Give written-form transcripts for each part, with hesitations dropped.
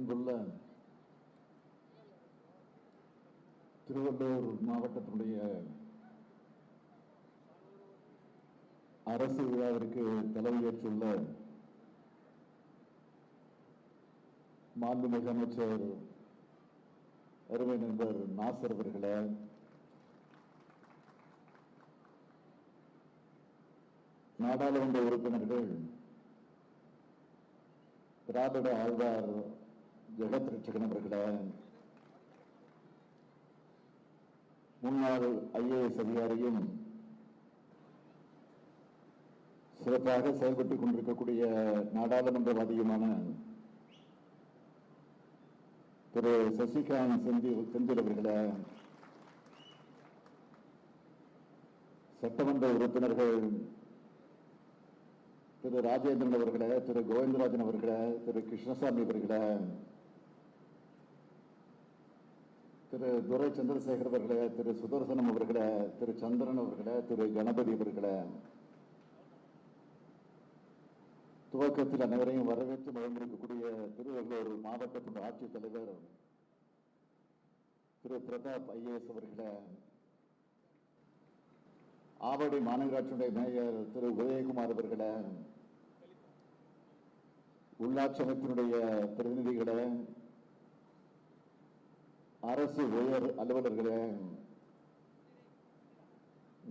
அன்புள்ள திருவள்ளூர் மாவட்டத்தினுடைய அரசு விழாவிற்கு தலைமையேற்றுள்ள மாண்புமிகு அமைச்சர் அருமை நண்பர் நாசர் அவர்களே, நாடாளுமன்ற உறுப்பினர்கள் திராவிட ஆழ்வார் ஜெகத் ரட்சகன் அவர்களே, முன்னாள் IAS அதிகாரியும் சிறப்பாக செயல்பட்டுக் கொண்டிருக்கக்கூடிய நாடாளுமன்றவாதியுமான திரு சசிகாந்த் செந்தில் அவர்களே, சட்டமன்ற உறுப்பினர்கள் திரு ராஜேந்திரன் அவர்களே, திரு கோவிந்தராஜன் அவர்களே, திரு கிருஷ்ணசாமி அவர்களே, திரு துரை சந்திரசேகர் அவர்களே, திரு சுதர்சனம் அவர்களே, திரு சந்திரன் அவர்களே, திரு கணபதி அவர்களே, துவக்கத்தில் அனைவரையும் வரவேற்று வழங்கியிருக்கக்கூடிய திருவள்ளூர் மாவட்டத்தின் ஆட்சித்தலைவர் திரு பிரதாப் IAS அவர்களே, ஆவடி மாநகராட்சியுடைய மேயர் திரு உதயகுமார் அவர்களே, உள்ளாட்சி அமைப்பினுடைய பிரதிநிதிகளே, அரசு உயர் அலுவலர்களே,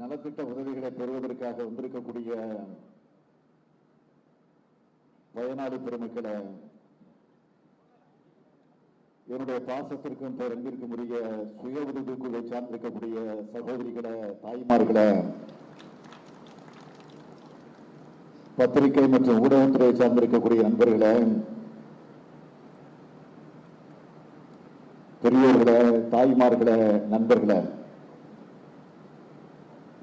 நலத்திட்ட உதவிகளை பெறுவதற்காக வந்திருக்கக்கூடிய பயனாளி பெருமக்களே, என்னுடைய பாசத்திற்கும் பேரன்பிற்கும் உரிய சுய உதவிக்குழுவை சார்ந்திருக்கக்கூடிய சகோதரிகளே, தாய்மார்களே, பத்திரிகை மற்றும் ஊடகத்துறையை சார்ந்திருக்கக்கூடிய நண்பர்களே, பெரியோர்களே, தாய்மார்களே, நண்பர்களே,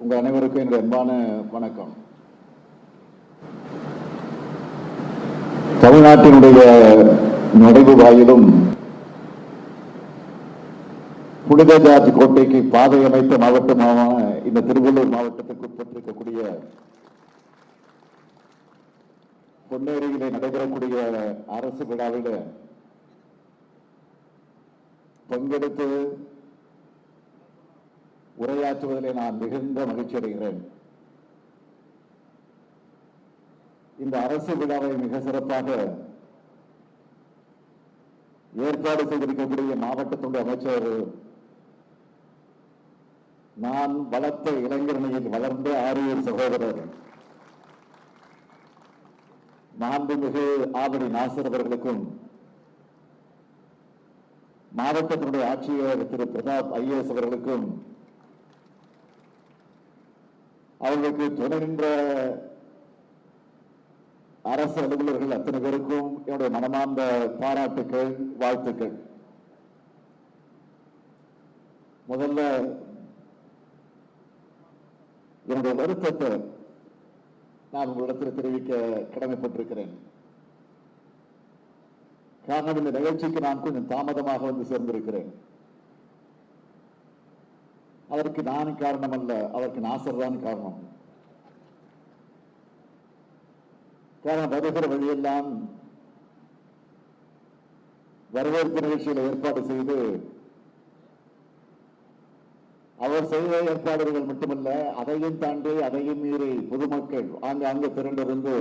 உங்க அனைவருக்கும் என்னுடைய அன்பான வணக்கம். தமிழ்நாட்டினுடைய நுழைவு வாயிலும் புனித ஜார்ஜ் கோட்டைக்கு பாதை அமைத்த மாவட்டமான இந்த திருவள்ளூர் மாவட்டத்திற்கு உட்பட்டிருக்கக்கூடிய பொன்னேரியிலே நடைபெறக்கூடிய அரசு விழாவில் பங்கெடுத்து உரையாற்றுவதிலே நான் மிகுந்த மகிழ்ச்சி அடைகிறேன். இந்த அரசு விழாவை மிக சிறப்பாக ஏற்பாடு செய்திருக்கக்கூடிய மாவட்டத்துடைய அமைச்சர், நான் வளர்த்த இளைஞரணியில் வளர்ந்த ஆரியர் சகோதரர் மாண்புமிகு ஆவடி நாசர் அவர்களுக்கும், மாவட்டத்தினுடைய ஆட்சியர் திரு பிரதாப் IAS அவர்களுக்கும், அவர்களுக்கு துணை நின்ற அரசு அலுவலர்கள் அத்தனை பேருக்கும் என்னுடைய மனமார்ந்த பாராட்டுக்கள், வாழ்த்துக்கள். முதல்ல என்னுடைய வருத்தத்தை நான் உங்களிடத்தில் தெரிவிக்க கடமைப்பட்டிருக்கிறேன். காரணம், இந்த நிகழ்ச்சிக்கு நான் கொஞ்சம் தாமதமாக வந்து சேர்ந்திருக்கிறேன். அதற்கு நான் காரணம் அல்ல, அதற்கு நாசர் தான் காரணம். காரணம், வருகிற வழியெல்லாம் வரவேற்பு நிகழ்ச்சிகளை ஏற்பாடு செய்து அவர் செய்த ஏற்பாடுகள் மட்டுமல்ல, அதையும் தாண்டி அதையும் மீறி பொதுமக்கள் ஆங்காங்கே திரண்டிருந்து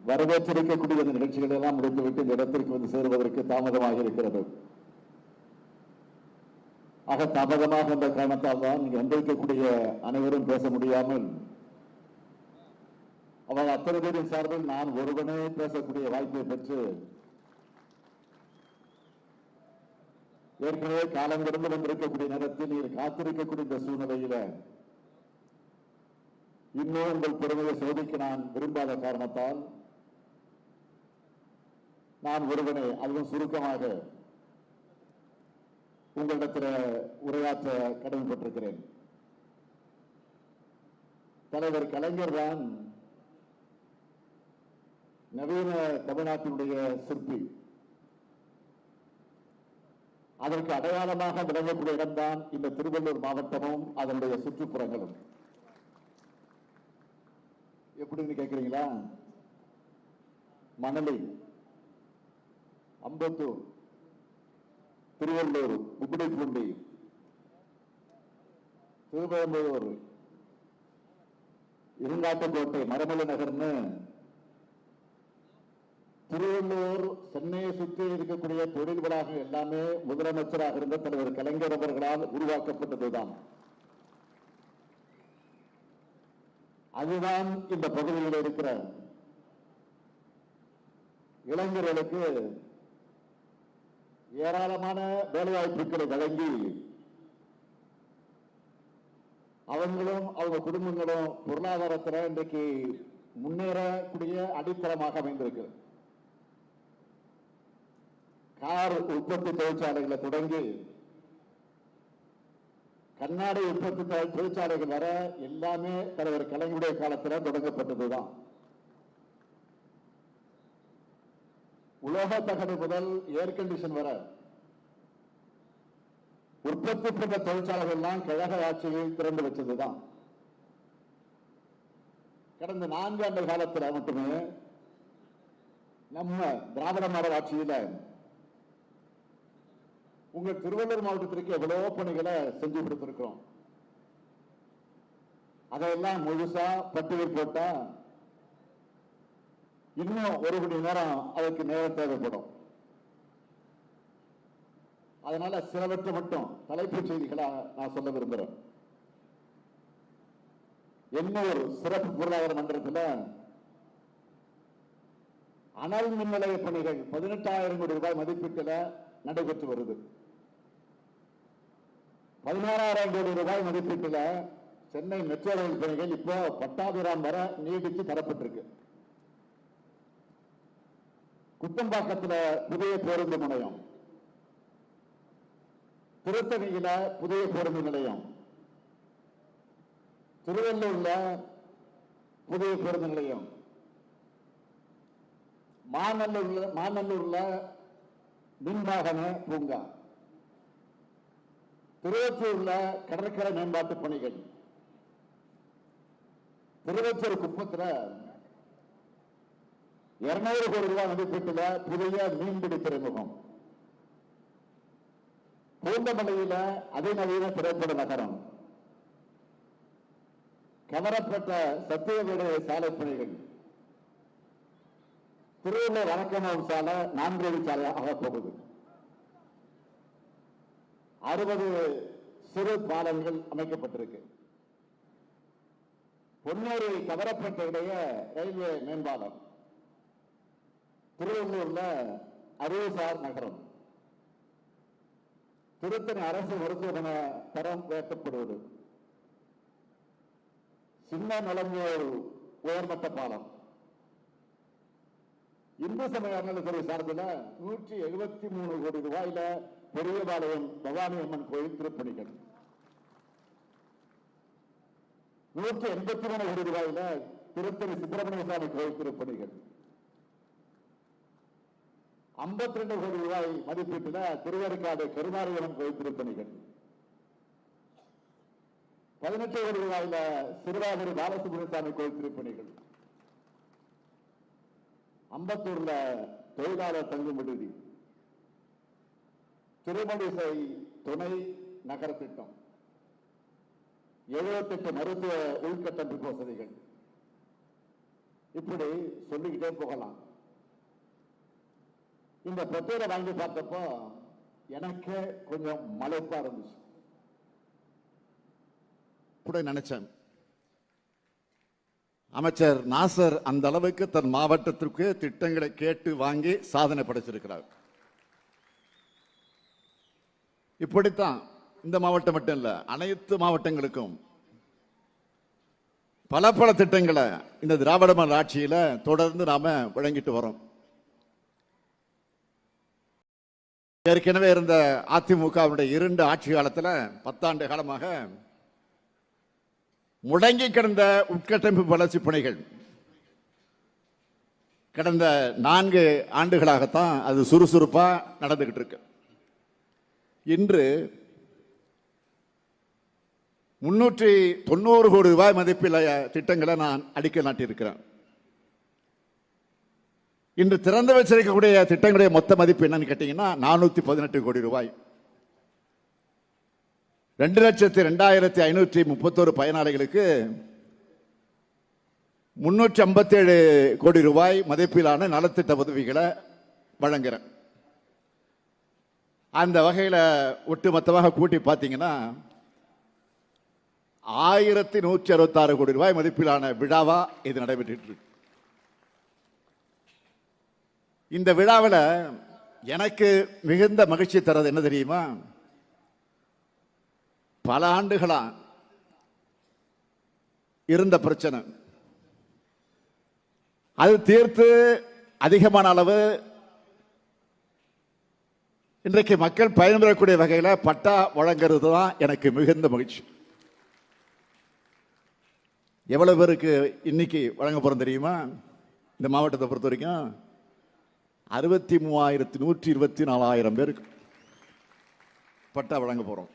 வரவேற்றிருக்கக்கூடிய அந்த நிகழ்ச்சிகளை எல்லாம் முடித்துவிட்டு இந்த இடத்திற்கு வந்து சேருவதற்கு தாமதமாக இருக்கிறது. ஆக தாமதமாக வந்த காரணத்தால் தான் இங்கு வந்திருக்கக்கூடிய அனைவரும் பேச முடியாமல், அவர் அத்தனை பேரின் சார்பில் நான் ஒருவனே பேசக்கூடிய வாய்ப்பை பெற்று ஏற்கனவே காலம் கடந்து வந்திருக்கக்கூடிய நேரத்தில் நீர் காத்திருக்கக்கூடிய இந்த சூழ்நிலையில இன்னும் உங்கள் பெருமையை சோதிக்க நான் விரும்பாத காரணத்தால் நான் ஒருவனை அதுவும் சுருக்கமாக உங்களிடத்தில் உரையாற்ற கடமைப்பட்டிருக்கிறேன். தலைவர் கலைஞர் தான் நவீன தமிழ்நாட்டினுடைய சிற்பி. அதற்கு அடையாளமாக விளங்கக்கூடிய இடம்தான் இந்த திருவள்ளூர் மாவட்டமும் அதனுடைய சுற்றுப்புறங்களும். எப்படின்னு கேட்கிறீங்களா? மணலி அம்பத்தூர், திருவள்ளூர், கும்மிடிப்பூண்டி, திருப்பெரும்புதூர், இருங்காட்டுக்கோட்டை, மரமலை நகர்னு திருவள்ளூர், சென்னையை சுற்றி இருக்கக்கூடிய தொழில் வளாகம் எல்லாமே முதலமைச்சராக இருந்த தலைவர் கலைஞர் அவர்களால் உருவாக்கப்பட்டதுதான். அதுதான் இந்த பகுதியில் இருக்கிற இளைஞர்களுக்கு ஏராளமான வேலைவாய்ப்புகளை வழங்கி அவங்களும் அவங்க குடும்பங்களும் பொருளாதாரத்தில் இன்றைக்கு முன்னேறக்கூடிய அடித்தளமாக அமைந்திருக்கிறது. கார் உற்பத்தி தொழிற்சாலைகளை தொடங்கி கண்ணாடி உற்பத்தி தொழிற்சாலைகள் வர எல்லாமே தலைவர் கலைஞருடைய காலத்தில் தொடங்கப்பட்டதுதான். உலோக தகடு முதல் ஏர் கண்டிஷன் வர உற்பத்தி பண்ற தொழிற்சாலைகள் எல்லாம் கழக ஆட்சியில் திறந்து வச்சதுதான். கடந்த 4 ஆண்டு காலத்தில் மட்டுமே நம்ம திராவிட மாடல் ஆட்சியில உங்க திருவள்ளூர் மாவட்டத்திற்கு எவ்வளவு பணிகளை செஞ்சு கொடுத்திருக்கிறோம். அதையெல்லாம் முழுசா பட்டியல் போட்டா இன்னும் 1 மணி நேரம் அதற்கு நேரம் தேவைப்படும். அதனால சிலவற்றை மட்டும் தலைப்புச் செய்திகளா நான் சொல்ல விரும்புகிறேன். எண்ணூர் சிறப்பு பொருளாதார மன்றத்தில் அனல் மின் நிலைய பணிகள் 18,000 கோடி ரூபாய் மதிப்பீட்டில் நடைபெற்று வருது. 16,000 கோடி ரூபாய் மதிப்பீட்டில் சென்னை மெட்ரோ ரயில் பணிகள் இப்போ பட்டாபிராம் வர நீடித்து தரப்பட்டிருக்கு. குத்தம்பாக்கத்தில் புதிய பேருந்து நிலையம், திருத்தணியில புதிய பேருந்து நிலையம், திருவள்ளூர்ல புதிய பேருந்து நிலையம், மாநல்லூர்ல மின்வாகன பூங்கா, திருவொற்றியூர்ல கடற்கரை மேம்பாட்டு பணிகள், திருவொற்றியூர் குப்பத்தில் 200 கோடி ரூபாய் மதிப்பீட்டில் புதிய மீன்பிடி துறைமுகம், பூந்தமல்லியில அதிநவீன திரைப்பட நகரம், கவரப்பட்ட சத்தியவீடு சாலை பணிகள், திருவள்ளூர் வணக்கமம் சாலை 4 வழி சாலை ஆகப்போகுது. 60 சிறு பாலங்கள் அமைக்கப்பட்டிருக்கு. பொன்னேரி கவரப்பட்ட இடையே ரயில்வே மேம்பாலம், திருவள்ளூர்ல அறிவுசார் நகரம், திருத்தணி அரசு மருத்துவமனை தரம் உயர்த்தப்படுவது, சின்ன நலங்கூர் உயர்மட்ட பாலம், இந்து சமய அறநிலையத்துறை சார்பில் 173 கோடி ரூபாயில பெரியபாளையம் பவானி அம்மன் கோயில் திருப்பணிகள், 183 கோடி ரூபாயில திருத்தணி சுப்பிரமணிய சுவாமி கோயில் திருப்பணிகள், 52 கோடி ரூபாய் மதிப்பீட்டில் திருவேற்காடு கருமாரியம்மன் கோயில் திருப்பணிகள், 18 கோடி ரூபாயில சிறுவாதிரி பாலசுப்ரமணியசாமி கோயில் திருப்பணிகள், அம்பத்தூர்ல தொழிலாளர் தங்கும் விடுதி, திருமணிசை துணை நகர திட்டம், 78 மருத்துவ உள்கட்டமைப்பு வசதிகள், இப்படி சொல்லிக்கிட்டே போகலாம். இந்த பட்டியலை வாங்கி பார்த்தப்போ எனக்கு கொஞ்சம் மலைப்பா இருந்துச்சு. கூட நினைச்சேன், அமைச்சர் நாசர் அந்த அளவுக்கு தன் மாவட்டத்திற்கு திட்டங்களை கேட்டு வாங்கி சாதனை படைச்சிருக்கிறார். இப்படித்தான் இந்த மாவட்டம் மட்டும் இல்ல, அனைத்து மாவட்டங்களுக்கும் பல திட்டங்களை இந்த திராவிட மாடல் ஆட்சியில தொடர்ந்து நாம வழங்கிட்டு வரோம். ஏற்கனவே இருந்த அதிமுகவுடைய 2 ஆட்சி காலத்தில் 10 ஆண்டு காலமாக முடங்கி கிடந்த உட்கட்டமைப்பு வளர்ச்சி பணிகள் கடந்த 4 ஆண்டுகளாகத்தான் அது சுறுசுறுப்பா நடந்துகிட்டு இருக்கு. இன்று 390 கோடி ரூபாய் மதிப்பில் திட்டங்களை நான் அடிக்கல் நாட்டியிருக்கிறேன். இன்று திறந்து வச்சிருக்கக்கூடிய திட்டங்களுடைய மொத்த மதிப்பு என்னன்னு கேட்டீங்கன்னா 418 கோடி ரூபாய். 2,02,531 பயனாளிகளுக்கு 357 கோடி ரூபாய் மதிப்பிலான நலத்திட்ட உதவிகளை வழங்குறேன். அந்த வகையில் ஒட்டுமொத்தமாக கூட்டி பார்த்தீங்கன்னா 1,166 கோடி ரூபாய் மதிப்பிலான விழாவா இது நடைபெற்று இருக்கு. இந்த விழாவில் எனக்கு மிகுந்த மகிழ்ச்சி தரது என்ன தெரியுமா? பல ஆண்டுகளா இருந்த பிரச்சனை அது தீர்த்து அதிகமான அளவு இன்றைக்கு மக்கள் பயன்பெறக்கூடிய வகையில் பட்டா வழங்குறது தான் எனக்கு மிகுந்த மகிழ்ச்சி. எவ்வளவு பேருக்கு இன்னைக்கு வழங்க போறோம் தெரியுமா? இந்த மாவட்டத்தை பொறுத்த வரைக்கும் 63,124 பேருக்கு பட்டா வழங்க போறோம்.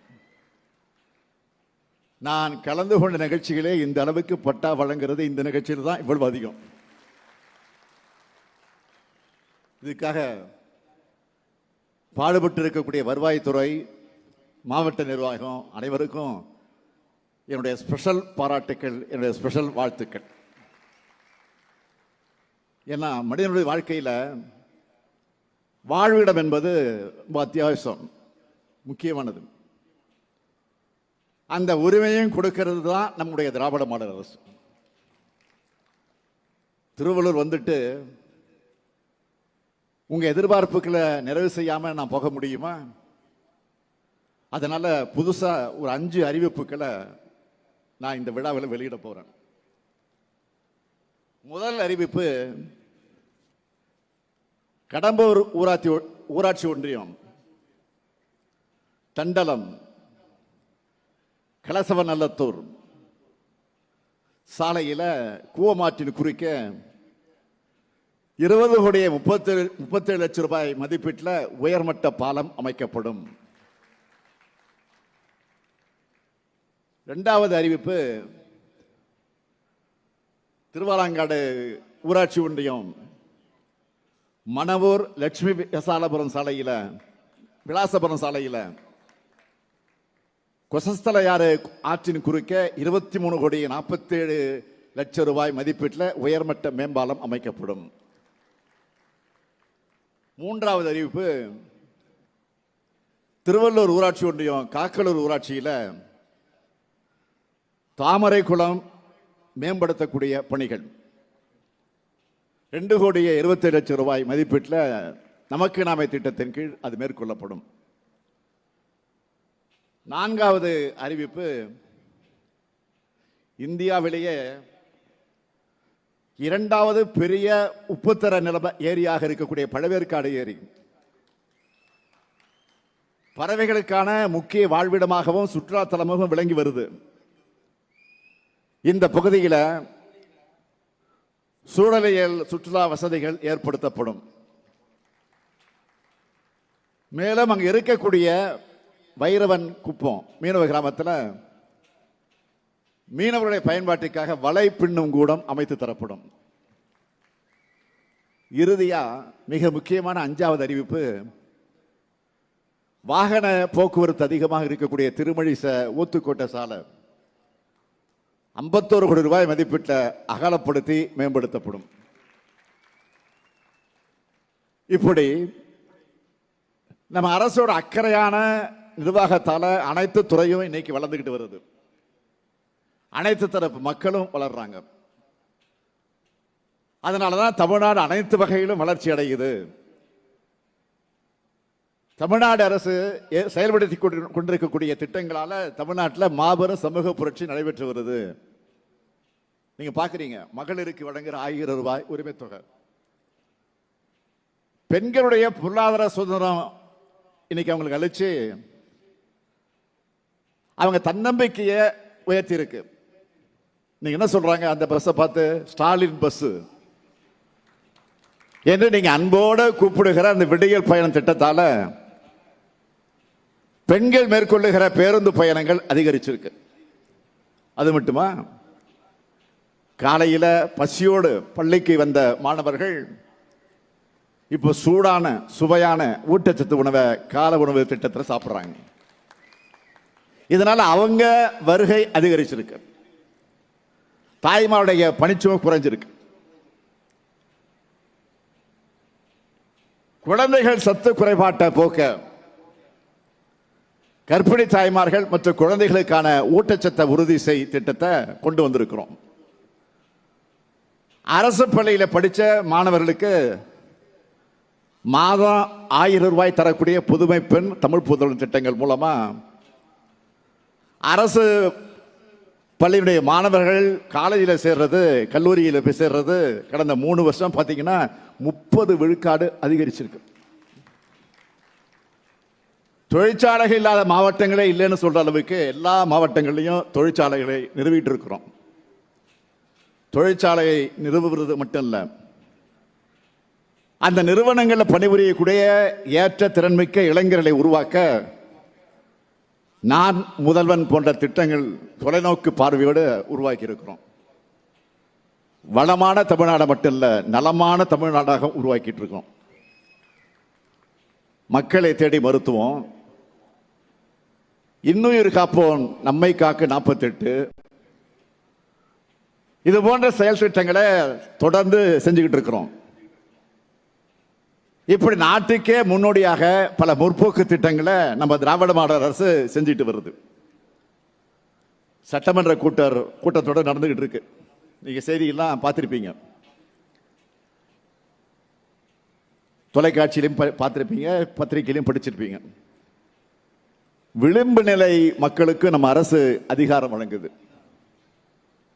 நான் கலந்து கொண்ட நிகழ்ச்சிகளே இந்த அளவுக்கு பட்டா வழங்குறது இந்த நிகழ்ச்சியில் தான் இவ்வளவு அதிகம். இதுக்காக பாடுபட்டு இருக்கக்கூடிய வருவாய்த்துறை, மாவட்ட நிர்வாகம் அனைவருக்கும் என்னுடைய ஸ்பெஷல் பாராட்டுக்கள், என்னுடைய ஸ்பெஷல் வாழ்த்துக்கள். ஏன்னா மனிதனுடைய வாழ்க்கையில் வாழ்விடம் என்பது ரொம்ப அத்தியாவசியம், முக்கியமானது. அந்த உரிமையும் கொடுக்கிறது தான் நம்முடைய திராவிட மாடல் அரசு. திருவள்ளூர் வந்துட்டு உங்க எதிர்பார்ப்புகளை நிறைவு செய்யாம நான் போக முடியுமா? அதனால புதுசா ஒரு 5 அறிவிப்புகளை நான் இந்த விழாவில் வெளியிட போறேன். முதல் அறிவிப்பு, கடம்பூர் ஊராட்சி ஒன்றியம் தண்டலம் கலசவநல்லத்தூர் சாலையில் கூவமாற்றின் குறுக்க 20,37 லட்சம் ரூபாய் மதிப்பீட்டில் உயர்மட்ட பாலம் அமைக்கப்படும். இரண்டாவது அறிவிப்பு, திருவாலாங்காடு ஊராட்சி ஒன்றியம் மணவூர் லட்சுமி விலாசபுரம் சாலையில் கொசஸ்தலையாறு ஆற்றின் குறுக்க 23,47 லட்சம் ரூபாய் மதிப்பீட்டில் உயர்மட்ட மேம்பாலம் அமைக்கப்படும். மூன்றாவது அறிவிப்பு, திருவள்ளூர் ஊராட்சி ஒன்றியம் காக்கலூர் ஊராட்சியில் தாமரை குளம் மேம்படுத்தக்கூடிய பணிகள் 2,27 லட்சம் ரூபாய் மதிப்பீட்டில் நமக்கு நாமே திட்டத்தின் கீழ் அது மேற்கொள்ளப்படும். நான்காவது அறிவிப்பு, இந்தியாவிலேயே 2வது பெரிய உப்புத்தர நில ஏரியாக இருக்கக்கூடிய பழவேற்காடு ஏரி பறவைகளுக்கான முக்கிய வாழ்விடமாகவும் சுற்றுலா தலமாகவும் விளங்கி வருது. இந்த பகுதியில் சூழலியல் சுற்றுலா வசதிகள் ஏற்படுத்தப்படும். மேலும் அங்கு இருக்கக்கூடிய வைரவன் குப்பம் மீனவ கிராமத்தில் மீனவர்களுடைய பயன்பாட்டிற்காக வலை பின்னும் கூடம் அமைத்து தரப்படும். இறுதியா மிக முக்கியமான 5வது அறிவிப்பு, வாகன போக்குவரத்து அதிகமாக இருக்கக்கூடிய திருமழிச ஊத்துக்கோட்டை சாலை 51 கோடி ரூபாய் மதிப்பீட்டில் அகலப்படுத்தி மேம்படுத்தப்படும். இப்படி நம்ம அரசோட அக்கறையான நிர்வாகத்தால அனைத்து துறையும் இன்னைக்கு வளர்ந்துகிட்டு வருது. அனைத்து தரப்பு மக்களும் வளர்றாங்க. அதனாலதான் தமிழ்நாடு அனைத்து வகையிலும் வளர்ச்சி அடையுது. தமிழ்நாடு அரசு செயல்படுத்தி கொண்டிருக்கக்கூடிய திட்டங்களால தமிழ்நாட்டில் மாபெரும் சமூக புரட்சி நடைபெற்று வருது. நீங்க பாக்குறீங்க, மகளிருக்கு வழங்குற 1000 ரூபாய் உரிமை தொகை, பெண்களுடைய பொருளாதார சுதந்திரம் இன்னைக்கு அவங்களுக்கு அளிச்சு அவங்க தன்னம்பிக்கையை உயர்த்தி இருக்கு. நீங்க என்ன சொல்றாங்க, அந்த பஸ்ஸை பார்த்து ஸ்டாலின் பஸ் என்று நீங்க அன்போடு கூப்பிடுகிற அந்த விடியல் பயணம் திட்டத்தால பெண்கள் மேற்கொள்ளுகிற பேருந்து பயணங்கள் அதிகரிச்சிருக்கு. அது மட்டுமா, காலையில் பசியோடு பள்ளிக்கு வந்த மாணவர்கள் இப்போ சூடான சுவையான ஊட்டச்சத்து உணவை கால உணவு திட்டத்தில் சாப்பிட்றாங்க. இதனால அவங்க வருகை அதிகரிச்சிருக்கு, தாய்மாருடைய பணிச்சுமை குறைஞ்சிருக்கு. குழந்தைகள் சத்து குறைபாட்டை போக்க கர்ப்பிணி தாய்மார்கள் மற்றும் குழந்தைகளுக்கான ஊட்டச்சத்தை உறுதி செய் திட்டத்தை கொண்டு வந்திருக்கிறோம். அரசு பள்ளியில் படித்த மாணவர்களுக்கு மாதம் 1000 ரூபாய் தரக்கூடிய புதுமை பெண் தமிழ் புதல்வன் திட்டங்கள் மூலமா அரசு பள்ளியுடைய மாணவர்கள் காலேஜில் சேர்றது, கல்லூரியில் போய் சேர்றது கடந்த 3 வருஷம் பார்த்தீங்கன்னா 30 விழுக்காடு அதிகரிச்சிருக்கு. தொழிற்சாலைகள் இல்லாத மாவட்டங்களே இல்லைன்னு சொல்ற அளவுக்கு எல்லா மாவட்டங்களையும் தொழிற்சாலைகளை நிறுவிட்டு இருக்கிறோம். தொழிற்சாலையை நிறுவுவது மட்டும் இல்லை, அந்த நிறுவனங்களில் பணிபுரியக்கூடிய ஏற்ற திறன்மிக்க இளைஞர்களை உருவாக்க நான் முதல்வன் போன்ற திட்டங்கள் தொலைநோக்கு பார்வையோடு உருவாக்கி இருக்கிறோம். வளமான தமிழ்நாடு மட்டும் இல்ல, நலமான தமிழ்நாடாக உருவாக்கிட்டு இருக்கோம். மக்களை தேடி மருத்துவம், இன்னுயிர் காப்போம் நம்மை காக்க 48, இது போன்ற செயல் திட்டங்களை தொடர்ந்து செஞ்சுக்கிட்டு இருக்கிறோம். இப்படி நாட்டுக்கே முன்னோடியாக பல முற்போக்கு திட்டங்களை நம்ம திராவிட மாடல் அரசு செஞ்சுட்டு வருது. சட்டமன்ற கூட்டத்தோடு நடந்துகிட்டு இருக்கு. நீங்க செய்தியெல்லாம் பார்த்திருப்பீங்க, தொலைக்காட்சியிலையும் பார்த்திருப்பீங்க, பத்திரிகையிலையும் படிச்சிருப்பீங்க. விளிம்பு நிலை மக்களுக்கு நம்ம அரசு அதிகாரம் வழங்குது.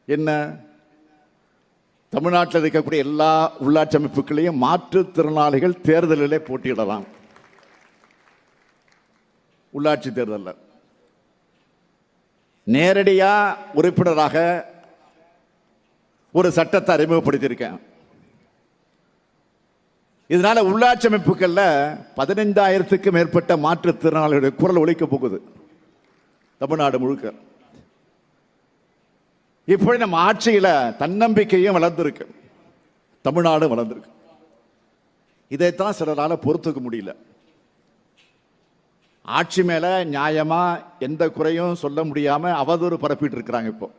என்ன? தமிழ்நாட்டில் இருக்கக்கூடிய எல்லா உள்ளாட்சி அமைப்புகளையும் மாற்றுத்திறனாளிகள் தேர்தலிலே போட்டியிடலாம். உள்ளாட்சி தேர்தலில் நேரடியா உறுப்பினராக ஒரு சட்டத்தை அறிமுகப்படுத்தியிருக்கேன். இதனால உள்ளாட்சி அமைப்புகள்ல 15,000க்கும் மேற்பட்ட மாற்றுத்திறனாளிகளுடைய குரல் ஒலிக்க போகுது தமிழ்நாடு முழுக்க. இப்படி நம்ம ஆட்சியில தன்னம்பிக்கையும் வளர்ந்திருக்கு, தமிழ்நாடு வளர்ந்திருக்கு. இதைத்தான் சிலரால பொறுத்துக்க முடியல. ஆட்சி மேல நியாயமா எந்த குறையும் சொல்ல முடியாம அவதூறு பரப்பிட்டு இருக்கிறாங்க. இப்போ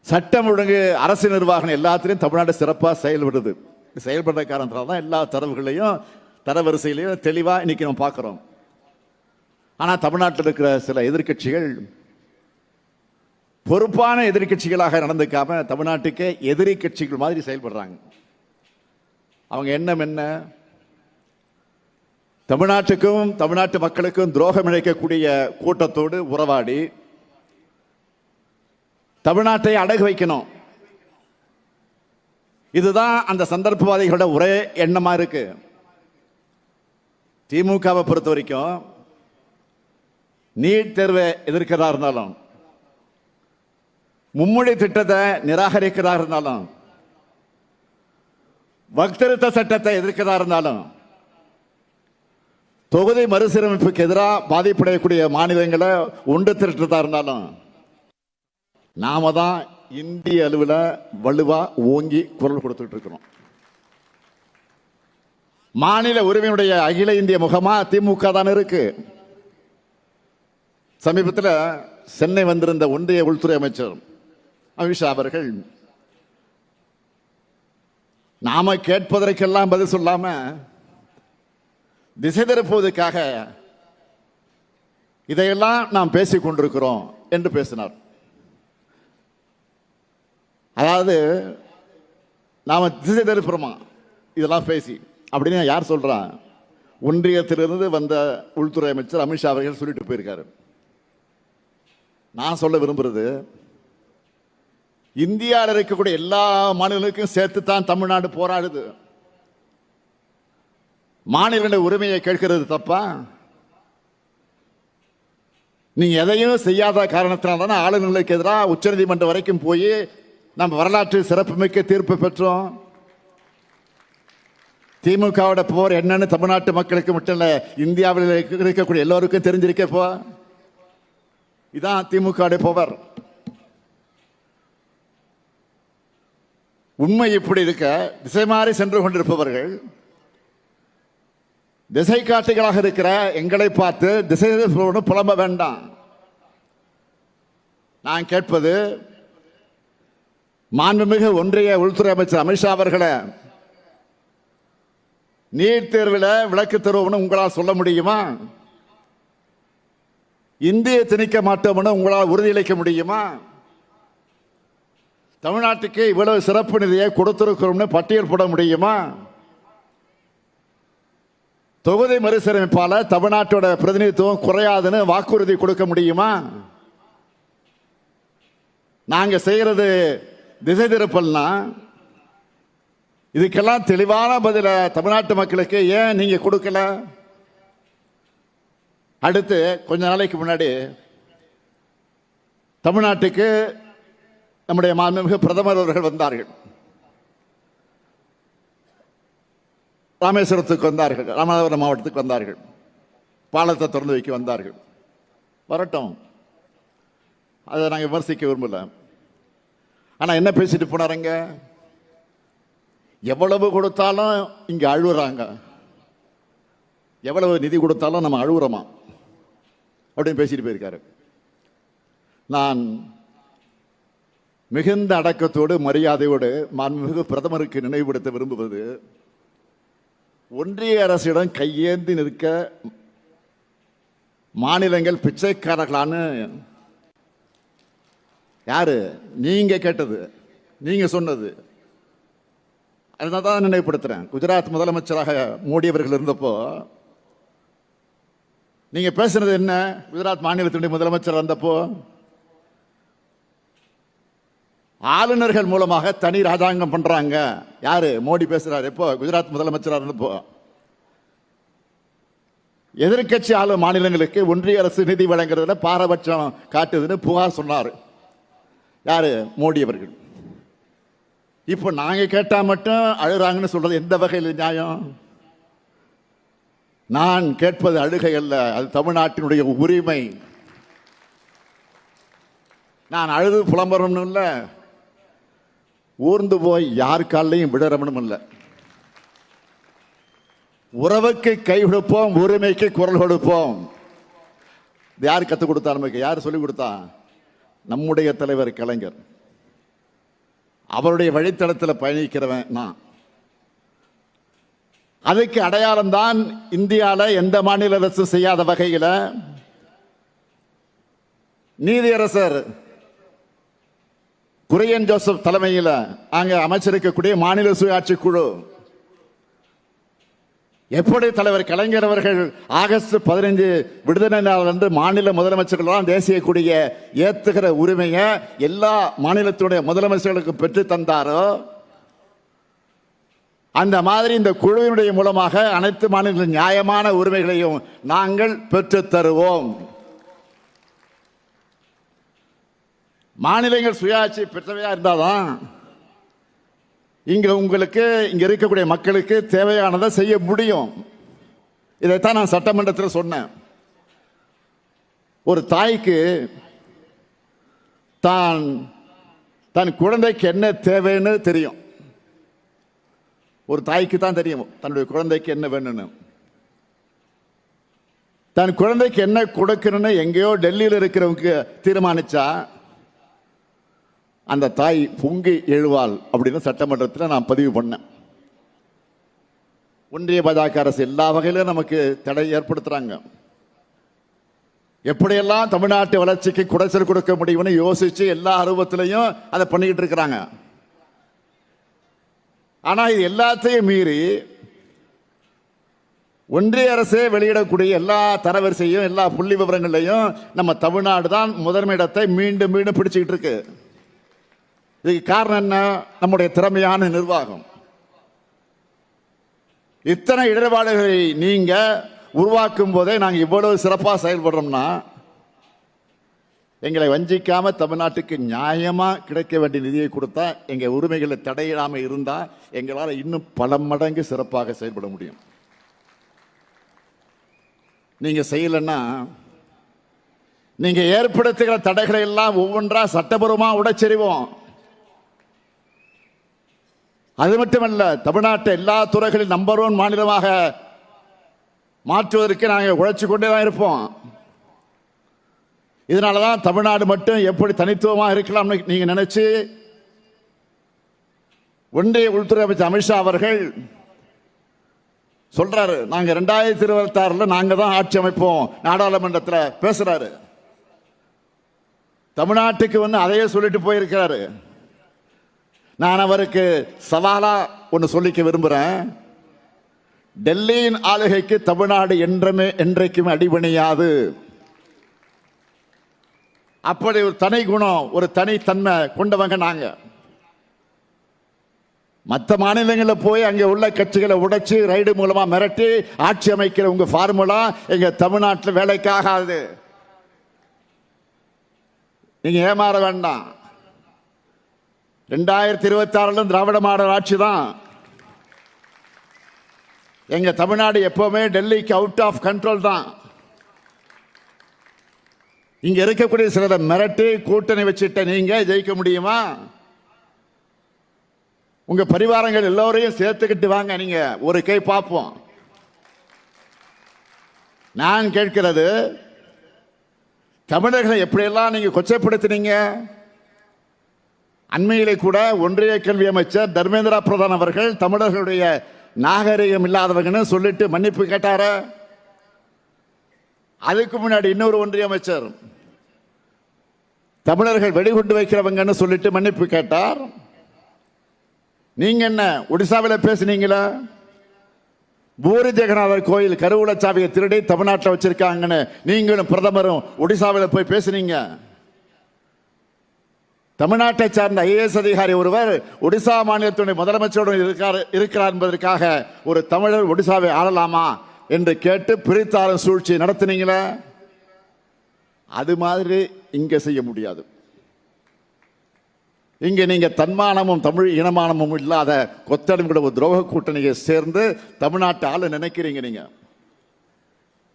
சட்டம் ஒழுங்கு, அரசு நிர்வாகம் எல்லாத்திலையும் தமிழ்நாடு சிறப்பாக செயல்படுது. செயல்படுற காரணத்தினால தான் எல்லா தரவுகளையும் தரவரிசையிலையும் தெளிவா இன்னைக்கு நம்ம பார்க்கிறோம். ஆனா தமிழ்நாட்டில் இருக்கிற சில எதிர்கட்சிகள் பொறுப்பான எதிர்கட்சிகளாக நடந்துக்காம தமிழ்நாட்டுக்கே எதிரி கட்சிகள் மாதிரி செயல்படுறாங்க. அவங்க எண்ணம் என்ன? தமிழ்நாட்டுக்கும் தமிழ்நாட்டு மக்களுக்கும் துரோகம் இழைக்கக்கூடிய கூட்டத்தோடு உறவாடி தமிழ்நாட்டை அடகு வைக்கணும். இதுதான் அந்த சந்தர்ப்பவாதிகளோட ஒரே எண்ணமா இருக்கு. திமுகவை பொறுத்த வரைக்கும் நீட் தேர்வை எதிர்க்கிறதா இருந்தாலும், மும்மொழி திட்டத்தை நிராகரிக்கிறதா இருந்தாலும், வக்திருத்த சட்டத்தை எதிர்க்கிறதா இருந்தாலும், தொகுதி மறுசீரமைப்புக்கு எதிராக பாதிப்படையக்கூடிய மாநிலங்களை ஒன்று திரட்டுறதா இருந்தாலும், நாம தான் இந்திய அளவில் வலுவா ஓங்கி குரல் கொடுத்துட்டு இருக்கிறோம். மாநில உரிமையுடைய அகில இந்திய முகமா திமுக தான் இருக்கு. சமீபத்தில் சென்னை வந்திருந்த ஒன்றிய உள்துறை அமைச்சர் அமித்ஷா அவர்கள் நாம கேட்பதற்கெல்லாம் பதில் சொல்லாம திசை திருப்புவதற்காக இதையெல்லாம் நாம் பேசிக் கொண்டிருக்கிறோம் என்று பேசினார். அதாவது நாம திசை திருப்புறோமா இதெல்லாம் பேசி அப்படின்னு யார் சொல்றா? ஒன்றியத்திலிருந்து வந்த உள்துறை அமைச்சர் அமித்ஷா அவர்கள் சொல்லிட்டு போயிருக்காரு. நான் சொல்ல விரும்புறது, இந்தியாவில் இருக்கக்கூடிய எல்லா மாநிலங்களுக்கும் சேர்த்து தான் தமிழ்நாடு போராடுது. மாநிலங்களுடைய உரிமையை கேட்கிறது தப்பா? நீங்க எதையும் செய்யாத காரணத்தினால தானே ஆளுநர்களுக்கு எதிராக உச்சநீதிமன்றம் வரைக்கும் போய் நம்ம வரலாற்று சிறப்புமிக்க தீர்ப்பு பெற்றோம். திமுகவோட போர் என்னன்னு தமிழ்நாட்டு மக்களுக்கு மட்டும் இல்ல, இந்தியாவில் இருக்கக்கூடிய எல்லோருக்கும் தெரிஞ்சிருக்கப்போ இதான் திமுக பவர். உண்மை இப்படி இருக்க திசை மாறி சென்று கொண்டிருப்பவர்கள் திசை காட்டிகளாக இருக்கிற எங்களை பார்த்து திசை புலம்ப வேண்டாம். நான் கேட்பது, மாண்புமிகு ஒன்றிய உள்துறை அமைச்சர் அமித்ஷா அவர்களை, நீட் தேர்வில் விளக்கு தருவோம்னு உங்களால் சொல்ல முடியுமா? இந்தியை திணிக்க மாட்டோம்னு உங்களால் உறுதியளிக்க முடியுமா? தமிழ்நாட்டுக்கு இவ்வளவு சிறப்பு நிதியை கொடுத்திருக்கிறோம்னு பட்டியல் போட முடியுமா? தொகுதி மறுசீரமைப்பால தமிழ்நாட்டோட பிரதிநிதித்துவம் குறையாதுன்னு வாக்குறுதி கொடுக்க முடியுமா? நாங்க செய்யறது திசை திருப்பல்னா இதுக்கெல்லாம் தெளிவான பதில தமிழ்நாட்டு மக்களுக்கு ஏன் நீங்க கொடுக்கல? அடுத்து கொஞ்ச நாளைக்கு முன்னாடி தமிழ்நாட்டுக்கு நம்முடைய மாண்புமிகு பிரதமர் அவர்கள் வந்தார்கள். ராமேஸ்வரத்துக்கு வந்தார்கள், ராமநாதபுரம் மாவட்டத்துக்கு வந்தார்கள், பாலத்தை திறந்து வைக்க வந்தார்கள். வரட்டும், அதை நாங்கள் விமர்சிக்க விரும்பல. ஆனால் என்ன பேசிட்டு போனாருங்க? எவ்வளவு கொடுத்தாலும் இங்கே அழுகுறாங்க, எவ்வளவு நிதி கொடுத்தாலும் நம்ம அழுகுறோமா அப்படின்னு பேசிட்டு போயிருக்காரு. நான் மிகுந்த அடக்கத்தோடு மரியாதையோடு மாண்புமிகு பிரதமருக்கு நினைவுபடுத்த விரும்புவது, ஒன்றிய அரசிடம் கையேந்தி நிற்க மாநிலங்கள் பிச்சைக்காரர்களான்னு யாரு? நீங்க கேட்டது, நீங்க சொன்னது. அதனால தான் நினைவுபடுத்துறேன். குஜராத் முதலமைச்சராக மோடி அவர்கள் இருந்தப்போ நீங்க பேசுனது என்ன? குஜராத் மாநிலத்தினுடைய முதலமைச்சர் வந்தப்போ ஆளுநர்கள் மூலமாக தனி ராஜாங்கம் பண்றாங்க. யாரு? மோடி பேசுறாரு. எப்போ? குஜராத் முதலமைச்சராக இருந்தப்போ. எதிர்கட்சி ஆளும் மாநிலங்களுக்கு ஒன்றிய அரசு நிதி வழங்குறதுல பாரபட்சம் காட்டுதுன்னு புகார் சொன்னார். யாரு? மோடி அவர்கள். இப்போ நாங்க கேட்டா மட்டும் அழுறாங்கன்னு சொல்றது எந்த வகையில் நியாயம்? நான் கேட்பது அழுகை அல்ல, அது தமிழ்நாட்டினுடைய உரிமை. நான் அழுது புலம்புறணும் இல்லை, ஊர்ந்து போய் யார் காலையும் விடறமனும் இல்லை. உறவுக்கு கை கொடுப்போம், உரிமைக்கு குரல் கொடுப்போம். யார் கற்றுக் கொடுத்தா? நமக்கு யார் சொல்லிக் கொடுத்தா? நம்முடைய தலைவர் கலைஞர். அவருடைய வழித்தடத்தில் பயணிக்கிறவன் நான். அதுக்கு அடையாளம் தான் இந்தியாவில் எந்த மாநில அரசு செய்யாத வகையில் நீதியரசர் குரியன் ஜோசப் தலைமையில் அங்க அமைச்சிருக்கக்கூடிய மாநில சுயாட்சி குழு எப்படி தலைவர் கலைஞர் அவர்கள் ஆகஸ்ட் 15 விடுதலை நாள் அன்று மாநில முதலமைச்சர்கள் தேசிய கொடியை ஏத்துகிற உரிமையை எல்லா மாநிலத்துடைய முதலமைச்சர்களுக்கு பெற்று தந்தாரோ, அந்த மாதிரி இந்த குழுவினுடைய மூலமாக அனைத்து மாநிலங்களின் நியாயமான உரிமைகளையும் நாங்கள் பெற்று தருவோம். மாநிலங்கள் சுயாட்சி பெற்றவையா இருந்தாதான் இங்க உங்களுக்கு இங்க இருக்கக்கூடிய மக்களுக்கு தேவையானதை செய்ய முடியும். இதைத்தான் நான் சட்டமன்றத்தில் சொன்னேன். ஒரு தாய்க்கு தன் குழந்தைக்கு என்ன தேவைன்னு தெரியும். ஒரு தாய்க்கு தான் தெரியும் தன்னுடைய குழந்தைக்கு என்ன வேணும்னு. தன் குழந்தைக்கு என்ன கொடுக்கணும்னு எங்கேயோ டெல்லியில் இருக்கிறவங்க தீர்மானிச்சா அந்த தாய் பொங்கி எழுவாள் அப்படின்னு சட்டமன்றத்தில் நான் பதிவு பண்ணேன். ஒன்றிய பாஜக அரசு எல்லா வகையிலும் நமக்கு தடை ஏற்படுத்துறாங்க. எப்படியெல்லாம் தமிழ்நாட்டு வளர்ச்சிக்கு குடைச்சல் கொடுக்க முடியும்னு யோசிச்சு எல்லா அருவத்திலையும் அதை பண்ணிக்கிட்டு இருக்கிறாங்க. ஆனா இது எல்லாத்தையும் மீறி ஒன்றிய அரசே வெளியிடக்கூடிய எல்லா தரவரிசையும் எல்லா புள்ளி விவரங்களையும் நம்ம தமிழ்நாடு தான் முதன்மை இடத்தை மீண்டும் மீண்டும் பிடிச்சுக்கிட்டு இருக்கு. இதுக்கு காரணம் என்ன? நம்முடைய திறமையான நிர்வாகம். இத்தனை இடர்பாடுகளை நீங்க உருவாக்கும் போதே நாங்க இவ்வளவு சிறப்பாக செயல்படுறோம்னா, எங்களை வஞ்சிக்காம தமிழ்நாட்டுக்கு நியாயமா கிடைக்க வேண்டிய நிதியை கொடுத்தா, எங்க உரிமைகளை தடையிடாம இருந்தா எங்களால் இன்னும் பல மடங்கு சிறப்பாக செயல்பட முடியும். நீங்க செய்யலன்னா நீங்க ஏற்படுத்துகிற தடைகளை எல்லாம் ஒவ்வொன்றா சட்டபூர்வமா உடைச்செறிவோம். அது மட்டுமல்ல, தமிழ்நாட்டை எல்லா துறைகளில் நம்பர் 1 மாநிலமாக மாற்றுவதற்கு நாங்கள் உழைச்சு கொண்டே தான் இருப்போம். இதனாலதான் தமிழ்நாடு மட்டும் எப்படி தனித்துவமா இருக்கலாம் நீங்க நினைச்சு ஒன்றிய உள்துறை அமைச்சர் அமித்ஷா அவர்கள் சொல்றாரு, நாங்க 2026 நாங்க தான் ஆட்சி அமைப்போம் நாடாளுமன்றத்தில் பேசுறாரு. தமிழ்நாட்டுக்கு அதையே சொல்லிட்டு போயிருக்கிறாரு. நான் அவருக்கு சவாலா ஒன்னு சொல்லிக்க விரும்புறேன். டெல்லியின் ஆளுகைக்கு தமிழ்நாடு என்றைக்குமே அடிபணியாது. அப்படி ஒரு தனி குணம், ஒரு தனித்தன்மை கொண்டவங்க நாங்க. மற்ற மாநிலங்களில் போய் அங்கே உள்ள கட்சிகளை உடைச்சு ரைடு மூலமா மிரட்டி ஆட்சி அமைக்கிற உங்க ஃபார்முலா எங்க தமிழ்நாட்டில் வேலைக்காகாது. நீங்க ஏமாற வேண்டாம். 2026 திராவிட மாடல் ஆட்சி தான். எங்க தமிழ்நாடு எப்பவுமே டெல்லிக்கு அவுட் ஆஃப் கண்ட்ரோல் தான். இங்க இருக்கக்கூடிய சிலரை மிரட்டி கூட்டணி வச்சுட்ட நீங்க ஜெயிக்க முடியுமா? உங்க பரிவாரங்கள் எல்லோரையும் சேர்த்துக்கிட்டு வாங்க, நீங்க ஒரு கை பார்ப்போம். நான் கேட்கிறது, தமிழர்களை எப்படியெல்லாம் நீங்க கொச்சைப்படுத்தினீங்க. அண்மையிலே கூட ஒன்றிய கல்வி அமைச்சர் தர்மேந்திர பிரதான் அவர்கள் தமிழர்களுடைய நாகரிகம் இல்லாதவங்கன்னு சொல்லிட்டு மன்னிப்பு கேட்டார. அதுக்கு முன்னாடி இன்னொரு ஒன்றிய அமைச்சர் தமிழர்கள் வெடிகுண்டு வைக்கிறவங்கன்னு சொல்லிட்டு மன்னிப்பு கேட்டார். நீங்க என்ன ஒடிசாவில் பேசுனீங்களா? பூரி ஜெகநாதர் கோயில் கருவூலச்சாவியை திருடி தமிழ்நாட்டில் வச்சிருக்காங்கன்னு நீங்களும் பிரதமரும் ஒடிசாவில் போய் பேசுனீங்க. தமிழ்நாட்டை சார்ந்த ஐஏஎஸ் அதிகாரி ஒருவர் ஒடிசா மாநிலத்துடைய முதலமைச்சருடன் இருக்கிறார் என்பதற்காக ஒரு தமிழர் ஒடிசாவை ஆளலாமா என்று கேட்டு பிரித்தாளும் சூழ்ச்சி நடத்தினீங்களா? அது மாதிரி இங்க செய்ய முடியாது. இங்க நீங்க தன்மானமும் தமிழ் இனமானமும் இல்லாத கொத்தடிமை ஒரு துரோக கூட்டணியை சேர்ந்து தமிழ்நாட்டு ஆளு நினைக்கிறீங்க. நீங்க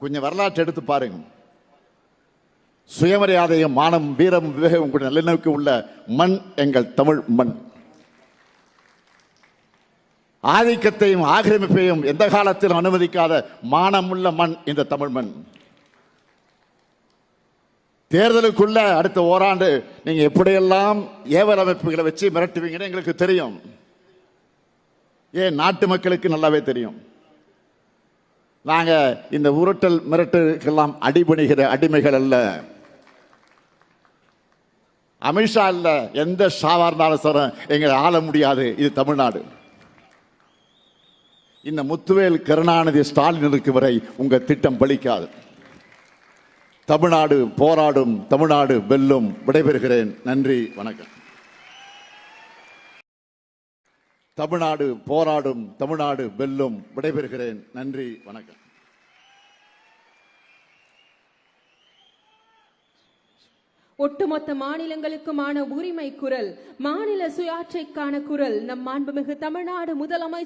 கொஞ்சம் வரலாற்று எடுத்து பாருங்க. சுயமரியாதையும் மானம் வீரம் விவேகம் கூட நல்லிணக்கு உள்ள மண் எங்கள் தமிழ் மண். ஆதிக்கத்தையும் ஆக்கிரமிப்பையும் எந்த காலத்திலும் அனுமதிக்காத மானமுள்ள மண் இந்த தமிழ் மண். தேர்தலுக்குள்ள அடுத்த ஓராண்டு நீங்க எப்படியெல்லாம் ஏவல் அமைப்புகளை வச்சு மிரட்டுவீங்கன்னு எங்களுக்கு தெரியும். ஏன் நாட்டு மக்களுக்கு நல்லாவே தெரியும். நாங்க இந்த உருட்டல் மிரட்டுக்கெல்லாம் அடிபணிகிற அடிமைகள் அல்ல. அமித்ஷா இல்ல, எந்த ஷாவா இருந்தாலும் சார் எங்களை ஆள முடியாது. இது தமிழ்நாடு. இந்த முத்துவேல் கருணாநிதி ஸ்டாலின் இருக்கும் வரை உங்க திட்டம் பலிக்காது. தமிழ்நாடு போராடும், தமிழ்நாடு வெல்லும். விடைபெறுகிறேன். நன்றி, வணக்கம். தமிழ்நாடு போராடும், தமிழ்நாடு வெல்லும். விடைபெறுகிறேன். நன்றி, வணக்கம். ஒட்டுமொத்த மாநிலங்களுக்குமான உரிமை குரல், மாநில சுயாட்சிக்கான குரல் நம் மாண்புமிகு தமிழ்நாடு முதலமைச்சர்